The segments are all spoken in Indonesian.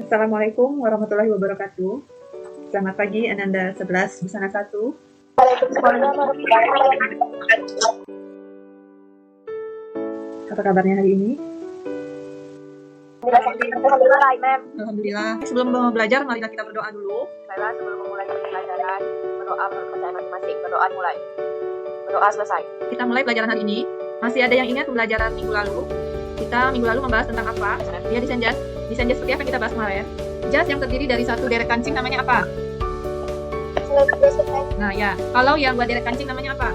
Assalamualaikum warahmatullahi wabarakatuh. Selamat pagi Ananda 11 Busana 1. Waalaikumsalam warahmatullahi wabarakatuh. Apa kabarnya hari ini? Alhamdulillah, Mem. Alhamdulillah. Sebelum belajar, marilah kita berdoa dulu. Baiklah, sebelum memulai pembelajaran, berdoa menurut percaya masing-masing. Berdoa mulai. Berdoa selesai. Kita mulai pelajaran hari ini. Masih ada yang ingat pembelajaran minggu lalu? Kita minggu lalu membahas tentang apa? Ya, desain jas. Desain jas seperti apa yang kita bahas kemarin? Jas yang terdiri dari satu deret kancing namanya apa? Nah ya, kalau yang buat deret kancing namanya apa?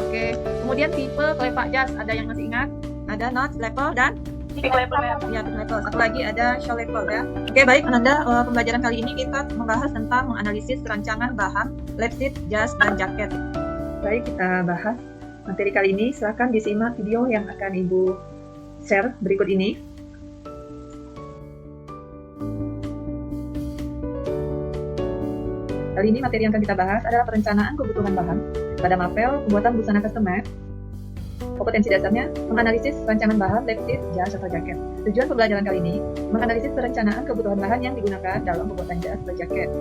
Oke. Kemudian tipe kelepak jas, ada yang masih ingat? Ada knot, level, dan ya, level. Satu lagi ada shawl level ya. Oke, baik Ananda, pembelajaran kali ini kita membahas tentang menganalisis rancangan bahan lap sheet, jas, dan jaket. Baik, kita bahas materi kali ini. Silakan disimak video yang akan Ibu share berikut ini. Kali ini materi yang akan kita bahas adalah perencanaan kebutuhan bahan pada mapel pembuatan busana custom made. Kompetensi dasarnya menganalisis rancangan bahan lap sheet, jas, atau jaket. Tujuan pembelajaran kali ini menganalisis perencanaan kebutuhan bahan yang digunakan dalam pembuatan jas atau jaket.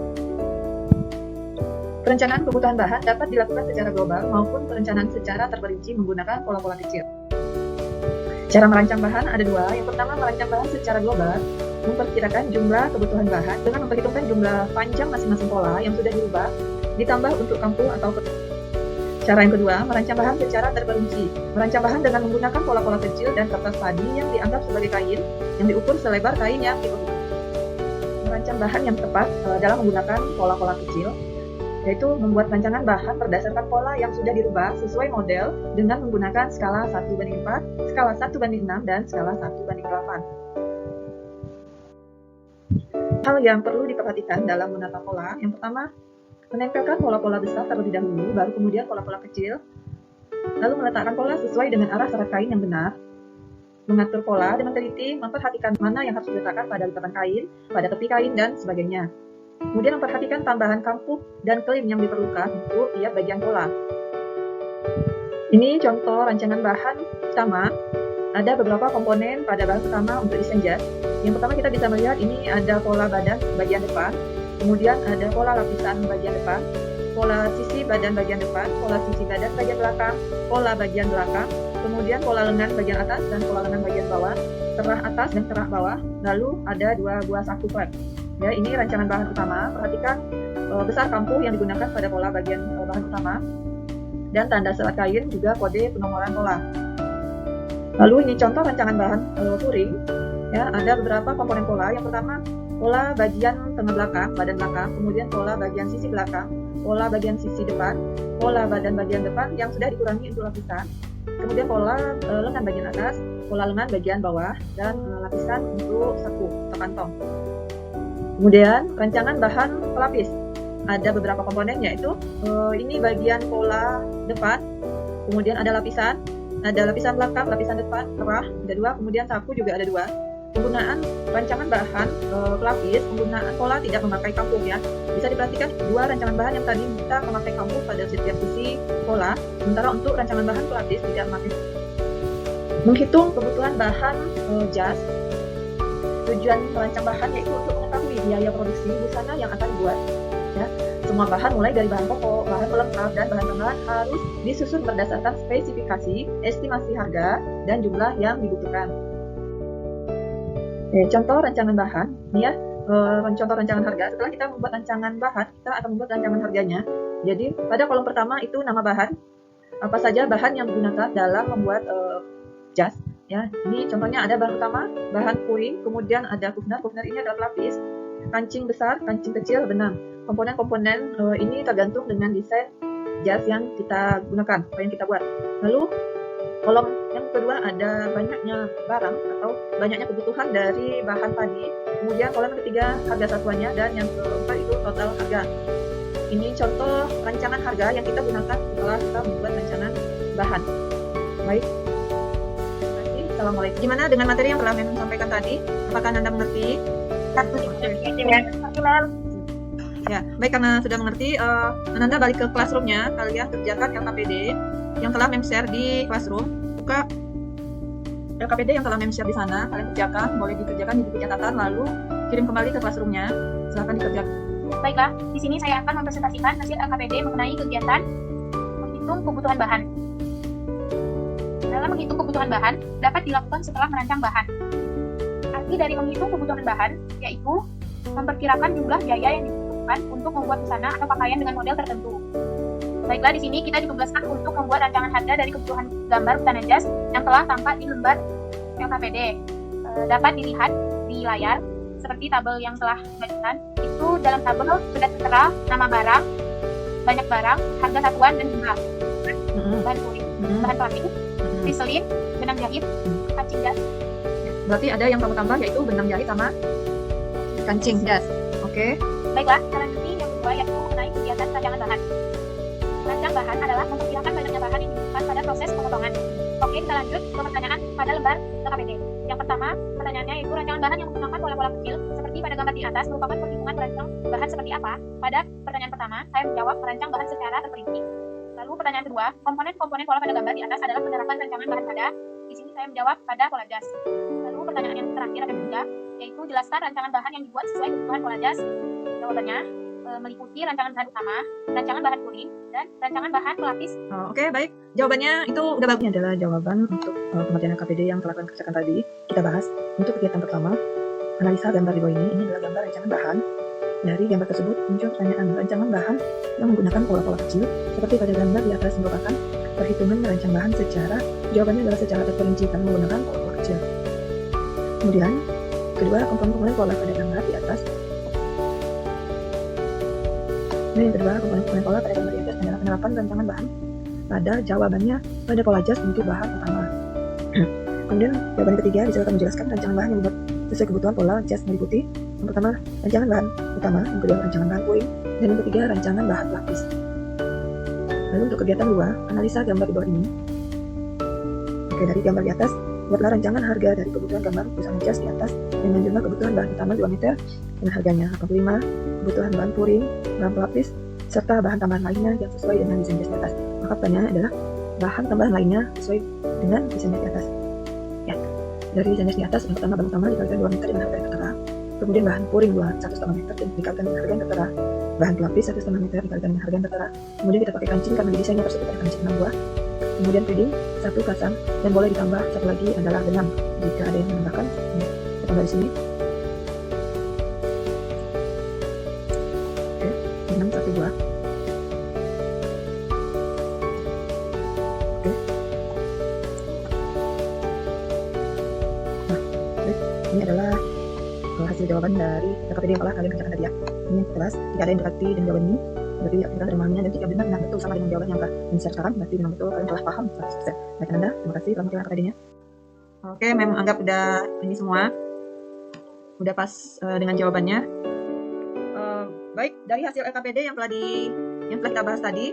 Perencanaan kebutuhan bahan dapat dilakukan secara global maupun perencanaan secara terperinci menggunakan pola-pola kecil. Cara merancang bahan ada dua. Yang pertama, merancang bahan secara global, memperkirakan jumlah kebutuhan bahan dengan memperhitungkan jumlah panjang masing-masing pola yang sudah dirubah, ditambah untuk kampung atau Cara yang kedua, merancang bahan secara terperinci. Merancang bahan dengan menggunakan pola-pola kecil dan kertas padi yang dianggap sebagai kain yang diukur selebar kain yang diperlukan. Merancang bahan yang tepat dalam menggunakan pola-pola kecil, yaitu membuat rancangan bahan berdasarkan pola yang sudah dirubah sesuai model dengan menggunakan skala 1:4, skala 1:6, dan skala 1:8. Hal yang perlu diperhatikan dalam menata pola, yang pertama, menempelkan pola-pola besar terlebih dahulu, baru kemudian pola-pola kecil, lalu meletakkan pola sesuai dengan arah serat kain yang benar, mengatur pola dengan teliti, memperhatikan mana yang harus diletakkan pada lipatan kain, pada tepi kain, dan sebagainya. Kemudian memperhatikan tambahan kampuh dan klim yang diperlukan untuk tiap bagian pola. Ini contoh rancangan bahan pertama. Ada beberapa komponen pada bahan pertama untuk desain jas. Yang pertama kita bisa melihat ini ada pola badan bagian depan, kemudian ada pola lapisan bagian depan, pola sisi badan bagian depan, pola sisi badan bagian belakang, pola bagian belakang, kemudian pola lengan bagian atas dan pola lengan bagian bawah, terah atas dan terah bawah, lalu ada dua buah saku flap. Ya, ini rancangan bahan utama. Perhatikan besar kampuh yang digunakan pada pola bagian bahan utama, dan tanda serat kain juga kode penomoran pola. Lalu ini contoh rancangan bahan touring. Ya, ada beberapa komponen pola. Yang pertama, pola bagian tengah belakang, badan belakang, kemudian pola bagian sisi belakang, pola bagian sisi depan, pola badan bagian depan yang sudah dikurangi untuk lapisan, kemudian pola lengan bagian atas, pola lengan bagian bawah, dan lapisan untuk saku atau kantong. Kemudian rancangan bahan pelapis. Ada beberapa komponen, yaitu ini bagian pola depan, kemudian ada lapisan belakang, lapisan depan, terah, ada dua, kemudian saku juga ada dua. Penggunaan rancangan bahan pelapis, penggunaan pola tidak memakai kampuh ya. Bisa diperhatikan dua rancangan bahan yang tadi kita memakai kampuh pada setiap sisi pola, sementara untuk rancangan bahan pelapis tidak memakai. Menghitung kebutuhan bahan jas. Tujuan merancang bahan yaitu untuk mengetahui biaya produksi busana yang akan dibuat. Ya, semua bahan mulai dari bahan pokok, bahan pelengkap, dan bahan tambahan harus disusun berdasarkan spesifikasi, estimasi harga, dan jumlah yang dibutuhkan. Contoh rancangan bahan, ini ya, contoh rancangan harga. Setelah kita membuat rancangan bahan, kita akan membuat rancangan harganya. Jadi pada kolom pertama itu nama bahan, apa saja bahan yang digunakan dalam membuat jas. Ya, ini contohnya ada bahan utama, bahan puing, kemudian ada kufner ini adalah pelapis, kancing besar, kancing kecil, benang. Komponen-komponen ini tergantung dengan desain jas yang kita gunakan, apa yang kita buat. Lalu kolom yang kedua ada banyaknya barang atau banyaknya kebutuhan dari bahan tadi. Kemudian kolom yang ketiga harga satuannya, dan yang keempat itu total harga. Ini contoh rancangan harga yang kita gunakan setelah kita membuat rancangan bahan. Baik. Assalamualaikum. Gimana dengan materi yang telah Mem sampaikan tadi? Apakah Anda mengerti? Ya, baik, karena sudah mengerti, Anda balik ke classroom-nya, kalian kerjakan LKPD yang telah Mem share di classroom. Buka LKPD yang telah share di sana, kalian kerjakan, boleh dikerjakan di buku catatan, lalu kirim kembali ke kelasroomnya. Silahkan dikerjakan. Baiklah, di sini saya akan mempresentasikan hasil LKPD mengenai kegiatan menghitung kebutuhan bahan. Dalam menghitung kebutuhan bahan, dapat dilakukan setelah merancang bahan. Arti dari menghitung kebutuhan bahan, yaitu memperkirakan jumlah biaya yang dibutuhkan untuk membuat busana atau pakaian dengan model tertentu. Baiklah, di sini kita ditugaskan untuk membuat rancangan harga dari kebutuhan gambar busana jas yang telah tampak di lembar LKPD. Dapat dilihat di layar, seperti tabel yang telah dibagikan. Itu dalam tabel sudah tertera nama barang, banyak barang, harga satuan, dan jumlah. Bahan kulit, bahan plastik, riselin, benang jahit, kancing jas. Berarti ada yang kamu tambah, yaitu benang jahit sama kancing jas. Oke. Baiklah, selanjutnya yang kedua yaitu mengenai kegiatan rancangan bahan. Rancang bahan adalah memperkirakan banyaknya bahan yang dibutuhkan pada proses pemotongan. Oke, kita lanjut ke pertanyaan pada lembar LKPD. Yang pertama, pertanyaannya yaitu rancangan bahan yang menggunakan pola-pola kecil seperti pada gambar di atas merupakan perhitungan merancang bahan seperti apa? Pada pertanyaan pertama, saya menjawab merancang bahan secara terperinci. Lalu pertanyaan kedua, komponen-komponen pola pada gambar di atas adalah penerapan rancangan bahan pada. Di sini saya menjawab pada pola jas. Lalu pertanyaan yang terakhir ada ketiga, yaitu jelaskan rancangan bahan yang dibuat sesuai kebutuhan pola jas. Jawabannya meliputi rancangan bahan utama, rancangan bahan kuning, dan rancangan bahan pelapis. Oke, baik. Jawabannya itu udah bagus. Ini adalah jawaban untuk pengerjaan LKPD yang telah kalian kerjakan tadi. Kita bahas untuk kegiatan pertama, analisa gambar di bawah ini. Ini adalah gambar rancangan bahan. Dari gambar tersebut muncul pertanyaan rancangan bahan yang menggunakan pola-pola kecil seperti pada gambar di atas merupakan perhitungan merancang bahan secara, jawabannya adalah secara terperinci karena menggunakan pola-pola kecil. Kemudian, kedua komponen pola pada gambar di atas. Nah, yang kedua komponen pola pada gambar di atas adalah penerapan rancangan bahan pada jawabannya pada pola jas untuk bahan utama. Kemudian jawaban ketiga disebutkan menjelaskan rancangan bahan yang dibuat sesuai kebutuhan pola jas meliputi yang pertama rancangan bahan utama, yang kedua rancangan bahan puing, dan yang ketiga rancangan bahan lapis. Lalu untuk kegiatan 2, analisa gambar di bawah ini. Oke, dari gambar di atas, buatlah rancangan harga dari kebutuhan gambar busana jas di atas dengan jumlah kebutuhan bahan utama 2 meter dengan harganya 85, kebutuhan bahan puring, bahan pelapis, serta bahan tambahan lainnya yang sesuai dengan desain jas di atas. Maka pertanyaannya adalah bahan tambahan lainnya sesuai dengan desain jas di atas. Ya, dari desain jas di atas, yang pertama bahan utama dikalikan 2 meter dengan harga yang tertera. Kemudian bahan puring 1,5 meter dan dikalikan dengan harga yang tertera. Bahan pelapis 1,5 meter dikalikan dengan harga yang tertera. Kemudian kita pakai kancing karena di desainnya tersebut ada kancing 6 buah. Kemudian padding 1 pasang dan boleh ditambah satu lagi adalah benang jika ada yang menambahkan. Ini kita tambah di sini. Oke, benang 1 buah. Oke. Nah, baik. Ini adalah hasil jawaban dari LKPD yang telah kalian kerjakan tadi ya. Ini jelas, jika ada yang dekati dan jawaban ini berarti kita terima dan jika benar betul sama dengan jawaban yang telah di-share sekarang, berarti memang betul kalian telah paham 100%. Baik Anda, terima kasih telah mengerjakan LKPD-nya. Oke, memang anggap udah ini semua udah pas dengan jawabannya. Baik, dari hasil LKPD yang telah kita bahas tadi,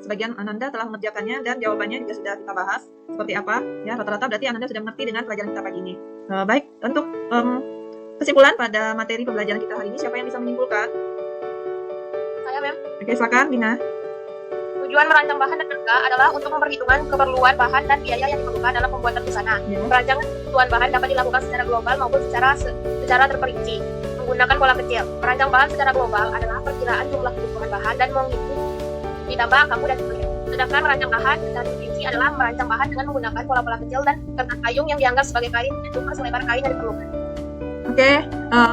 sebagian Ananda telah mengerjakannya dan jawabannya juga sudah kita bahas seperti apa ya, rata-rata berarti Ananda sudah mengerti dengan pelajaran kita pagi ini. Baik, untuk kesimpulan pada materi pembelajaran kita hari ini, siapa yang bisa menyimpulkan? Saya, Mem. Oke, silakan Dina. Tujuan merancang bahan dan harga adalah untuk memperhitungkan keperluan bahan dan biaya yang diperlukan dalam pembuatan busana. Ya. Perancangan kebutuhan bahan dapat dilakukan secara global maupun secara terperinci menggunakan pola kecil. Merancang bahan secara global adalah perkiraan jumlah kebutuhan bahan dan menghitung ditambah angka mudah ditulis. Sedangkan merancang bahan secara terperinci adalah merancang bahan dengan menggunakan pola-pola kecil dan kertas payung yang dianggap sebagai kain dan jumlah selebar kain yang diperlukan. Oke,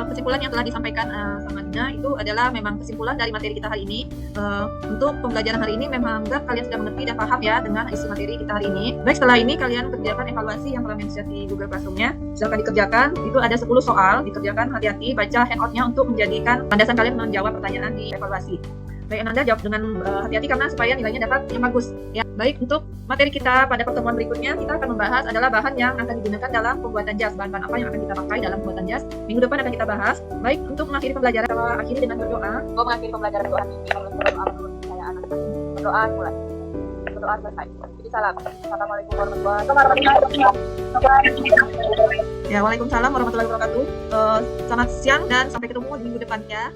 kesimpulan yang telah disampaikan sama Dina itu adalah memang kesimpulan dari materi kita hari ini. Untuk pembelajaran hari ini memang anggap kalian sudah mengerti dan paham ya dengan isi materi kita hari ini. Baik, setelah ini kalian kerjakan evaluasi yang telah share di Google Classroom-nya. Silakan dikerjakan, itu ada 10 soal, dikerjakan hati-hati, baca handout-nya untuk menjadikan landasan kalian menjawab pertanyaan di evaluasi. Baik, Anda jawab dengan hati-hati karena supaya nilainya dapat yang bagus. Ya, baik, untuk materi kita pada pertemuan berikutnya kita akan membahas adalah bahan yang akan digunakan dalam pembuatan jas, bahan-bahan apa yang akan kita pakai dalam pembuatan jas. Minggu depan akan kita bahas. Baik, untuk mengakhiri pembelajaran kita akhiri dengan berdoa. Gue mengakhiri pembelajaran doa ini dengan berdoa menurut saya anak-anak. Berdoa mulai. Berdoa selesai. Jadi salam. Assalamualaikum warahmatullahi wabarakatuh. Ya, waalaikumsalam warahmatullahi wabarakatuh. Selamat siang dan sampai ketemu di minggu depannya.